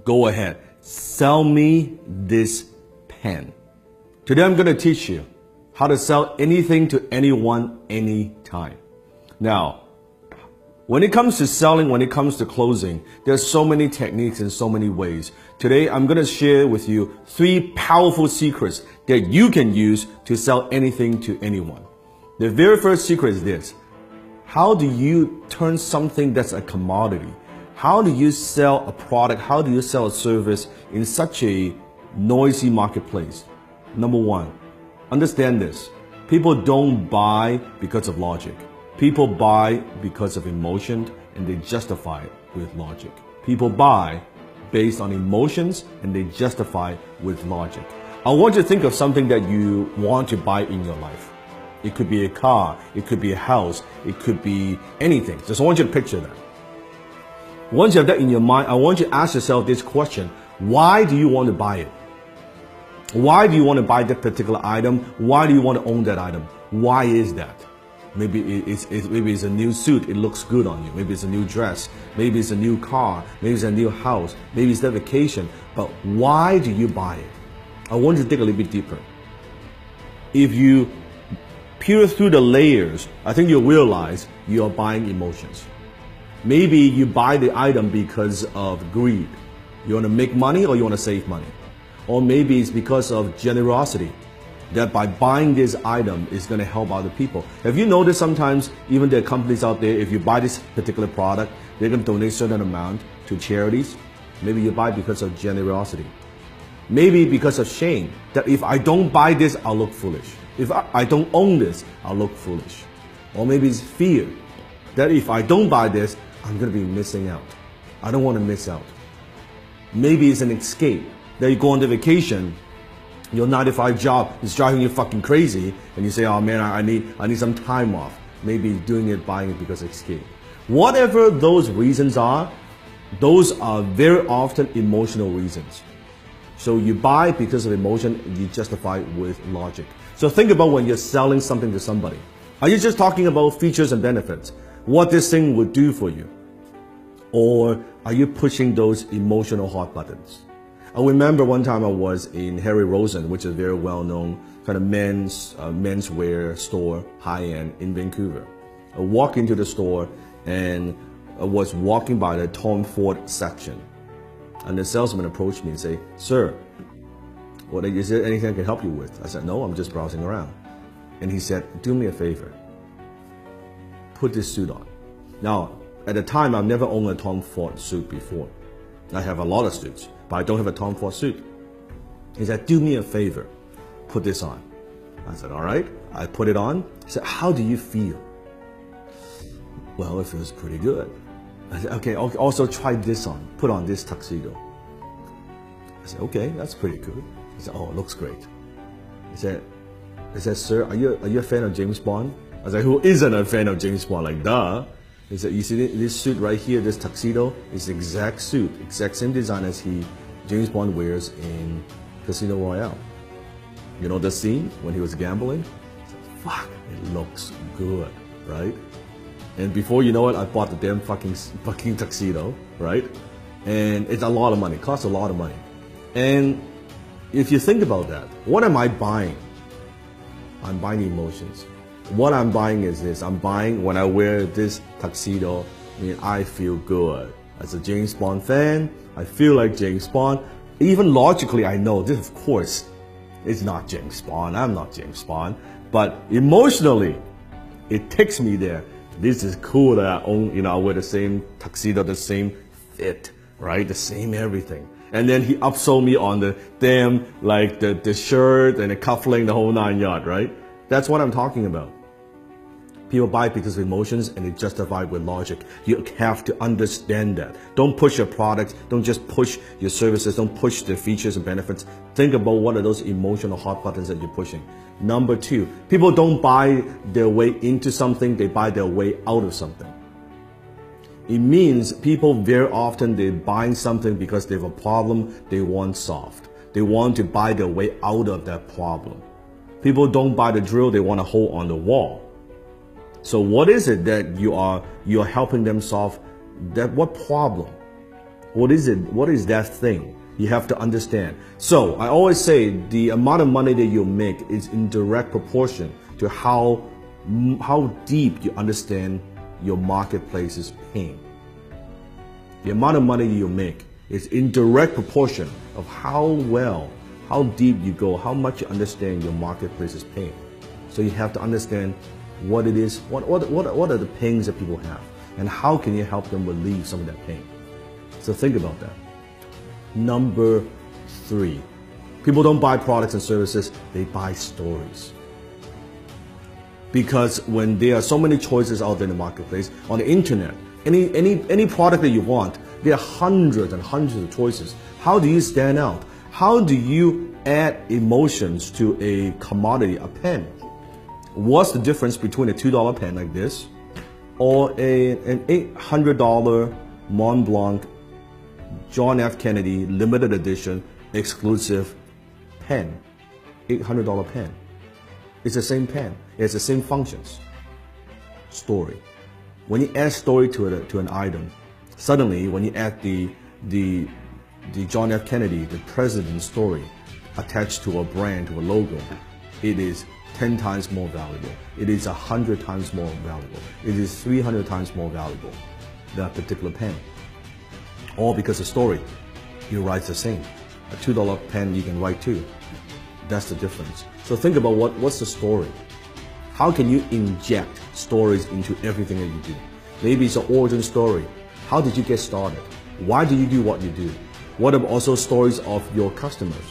go ahead, sell me this pen. Today I'm going to teach you how to sell anything to anyone, anytime. Now, when it comes to selling, when it comes to closing, there's so many techniques and so many ways. Today, I'm going to share with you 3 powerful secrets that you can use to sell anything to anyone. The very first secret is this. How do you turn something that's a commodity? How do you sell a product? How do you sell a service in such a noisy marketplace? Number 1, understand this. People don't buy because of logic. People buy because of emotion, and they justify it with logic. People buy based on emotions, and they justify it with logic. I want you to think of something that you want to buy in your life. It could be a car, it could be a house, it could be anything. Just want you to picture that. Once you have that in your mind, I want you to ask yourself this question. Why do you want to buy it? Why do you want to buy that particular item? Why do you want to own that item? Why is that? Maybe it's a new suit, it looks good on you. Maybe it's a new dress. Maybe it's a new car. Maybe it's a new house. Maybe it's that vacation. But why do you buy it? I want you to dig a little bit deeper. If you peer through the layers, I think you'll realize you're buying emotions. Maybe you buy the item because of greed. You want to make money or you want to save money. Or maybe it's because of generosity, that by buying this item is going to help other people. Have you noticed sometimes even there are companies out there, if you buy this particular product, they're going to donate a certain amount to charities? Maybe you buy because of generosity. Maybe because of shame, that if I don't buy this, I'll look foolish. If I don't own this, I'll look foolish. Or maybe it's fear, that if I don't buy this, I'm going to be missing out. I don't want to miss out. Maybe it's an escape, that you go on the vacation, your 9-to-5 job is driving you fucking crazy, and you say, oh man, I need some time off. Maybe doing it, buying it because of escape. Whatever those reasons are, those are very often emotional reasons. So you buy because of emotion, and you justify it with logic. So think about when you're selling something to somebody. Are you just talking about features and benefits? What this thing would do for you? Or are you pushing those emotional hot buttons? I remember one time I was in Harry Rosen, which is a very well-known kind of menswear store, high-end in Vancouver. I walked into the store and I was walking by the Tom Ford section. And the salesman approached me and said, sir, is there anything I can help you with? I said, no, I'm just browsing around. And he said, do me a favor. Put this suit on. Now, at the time, I've never owned a Tom Ford suit before. I have a lot of suits, but I don't have a Tom Ford suit. He said, do me a favor, put this on. I said, all right. I put it on. He said, how do you feel? Well, it feels pretty good. I said, okay, also try this on. Put on this tuxedo. I said, okay, that's pretty good. He said, oh, it looks great. He said, sir, are you a fan of James Bond? I was like, who isn't a fan of James Bond? Like, duh. He said, you see this suit right here, this tuxedo, is the exact suit, exact same design as James Bond wears in Casino Royale. You know the scene when he was gambling? I said, fuck, it looks good, right? And before you know it, I bought the damn fucking tuxedo, right? And it's a lot of money, costs a lot of money. And if you think about that, what am I buying? I'm buying emotions. What I'm buying is this. I'm buying when I wear this tuxedo, I feel good. As a James Bond fan, I feel like James Bond. Even logically, I know this, of course, is not James Bond. I'm not James Bond. But emotionally, it takes me there. This is cool that I own, I wear the same tuxedo, the same fit, right? The same everything. And then he upsold me on the damn, like the shirt and the cufflink, the whole 9 yards, right? That's what I'm talking about. People buy because of emotions and they justify it with logic. You have to understand that. Don't push your products. Don't just push your services. Don't push the features and benefits. Think about what are those emotional hot buttons that you're pushing. Number 2, people don't buy their way into something. They buy their way out of something. It means people very often, they're buying something because they have a problem they want solved. They want to buy their way out of that problem. People don't buy the drill, they want a hole on the wall. So what is it that you're helping them solve? What problem? What is it? What is that thing? You have to understand. So I always say the amount of money that you make is in direct proportion to how deep you understand your marketplace's pain. The amount of money you make is in direct proportion of how deep you go, how much you understand your marketplace's pain. So you have to understand what it is, what are the pains that people have, and how can you help them relieve some of that pain. So think about that. Number 3, people don't buy products and services, they buy stories. Because when there are so many choices out there in the marketplace, on the internet, any product that you want, there are hundreds and hundreds of choices. How do you stand out? How do you add emotions to a commodity, a pen? What's the difference between a $2 pen like this or an $800 Mont Blanc John F. Kennedy limited edition exclusive pen? $800 pen. It's the same pen. It has the same functions. Story. When you add story to an item, suddenly when you add the John F. Kennedy, the president's story, attached to a brand, to a logo, it is 10 times more valuable. It is 100 times more valuable. It is 300 times more valuable, that particular pen. All because the story, you write the same. A $2 pen you can write too. That's the difference. So think about what's the story? How can you inject stories into everything that you do? Maybe it's an origin story. How did you get started? Why do you do what you do? What about also stories of your customers?